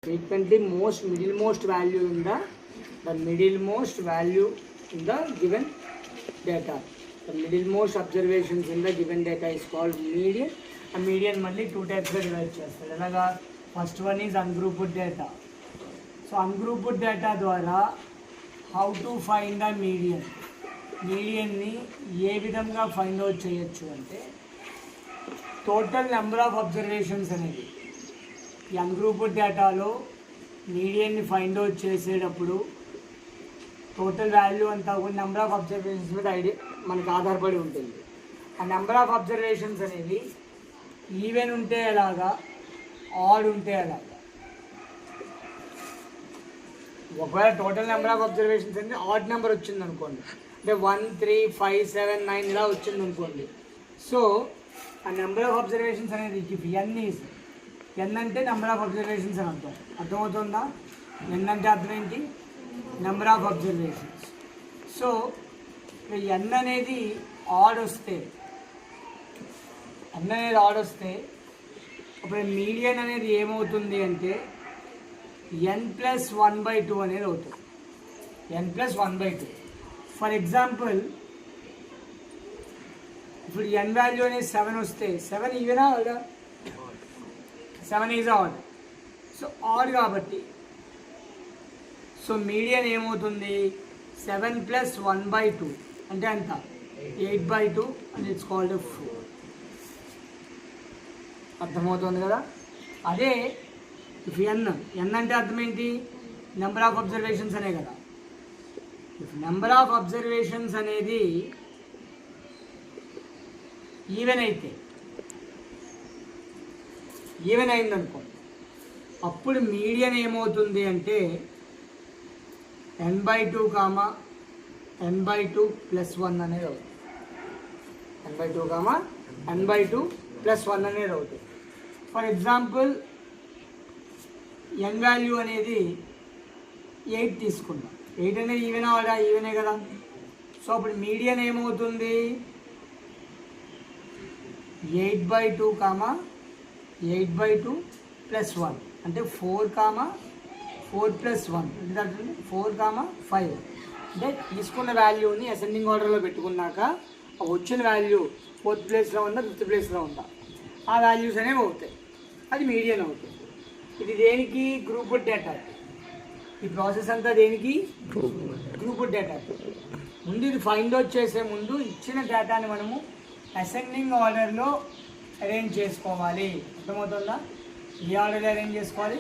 frequently middlemost value in the middlemost value in the given data. The middlemost observations in the given data is called median. A median మళ్ళీ two types గా divide చేస్తారు. ఎలాగా? First one is ungrouped data. So ungrouped data ద్వారా how to find the median, మీడియన్ని ఏ విధంగా find out చేయొచ్చు అంటే టోటల్ నెంబర్ ఆఫ్ అబ్జర్వేషన్స్ అనేది ఈ అన్గ్రూప్డ్ డేటాలో మీడియన్ని ఫైండ్ అవుట్ చేసేటప్పుడు టోటల్ వాల్యూ అంతా ఒక నెంబర్ ఆఫ్ అబ్జర్వేషన్స్ మీద మనకు ఆధారపడి ఉంటుంది. ఆ నెంబర్ ఆఫ్ అబ్జర్వేషన్స్ అనేవి ఈవెన్ ఉంటే ఎలాగా, ఆడ్ ఉంటే ఎలాగా. ఒకవేళ టోటల్ నెంబర్ ఆఫ్ అబ్జర్వేషన్స్ అనేది ఆడ్ నెంబర్ వచ్చింది అనుకోండి, అంటే 1, 3, 5, 7, 9 ఇలా వచ్చింది అనుకోండి. సో ఆ నెంబర్ ఆఫ్ అబ్జర్వేషన్స్ అనేది ఎన్ ఈజ్, ఎన్ అంటే నెంబర్ ఆఫ్ అబ్జర్వేషన్స్ అని అర్థం. అర్థమవుతుందా? ఎన్ అంటే అర్థం ఏంటి? Number of observations. సో ఎన్ అనేది ఆడ్ వస్తే, ఎన్ అనేది ఆడ్ వస్తే అప్పుడు మీడియన్ అనేది ఏమవుతుంది అంటే n+1/2 అనేది అవుతుంది. n+1/2. ఫర్ ఎగ్జాంపుల్ ఇప్పుడు ఎన్ వాల్యూ అనేది 7 వస్తే 7 ఈవెనా ఆడా? 7 ఈజ్ ఆడ్. సో ఆడ్ కాబట్టి సో మీడియన్ ఏమవుతుంది? 7+1/2 అంటే ఎంత? 8/2 అండ్ ఇట్స్ కాల్డ్ 4. అర్థమవుతుంది కదా? అదే ఇఫ్ ఎన్ అంటే అర్థం ఏంటి? నెంబర్ ఆఫ్ అబ్జర్వేషన్స్ అనే కదా. ఇఫ్ నెంబర్ ఆఫ్ అబ్జర్వేషన్స్ అనేది ఈవెన్ అయిందనుకో, అప్పుడు మీడియన్ ఏమవుతుంది అంటే n/2, n/2 + 1 అనేది అవుతుంది. n/2, n/2 + 1 అనేది అవుతుంది. ఫర్ ఎగ్జాంపుల్ ఎన్ వాల్యూ అనేది 8 తీసుకుందాం. 8 అనేది ఈవెనా ఆడా? ఈవెనే కదా. సో అప్పుడు మీడియన్ ఏమవుతుంది? 8/2, 8/2 + 1 అంటే 4, 4 + 1 అంటే 4, 5. అంటే తీసుకున్న వాల్యూని అసెండింగ్ ఆర్డర్లో పెట్టుకున్నాక వచ్చిన వాల్యూ 4th ప్లేస్లో ఉందా, 5th ప్లేస్లో ఉందా, ఆ వాల్యూస్ అనేవి అవుతాయి. అది మీడియన్ అవుతుంది. ఇది దేనికి? Grouped data. ఈ ప్రాసెస్ అంతా దేనికి? Grouped data. ముందు ఇది ఫైండ్ అవుట్ చేసే ముందు ఇచ్చిన డేటాని మనము అసెండింగ్ ఆర్డర్లో అరేంజ్ చేసుకోవాలి. అర్థమవుతుందా? ఏ ఆర్డర్లో అరేంజ్ చేసుకోవాలి?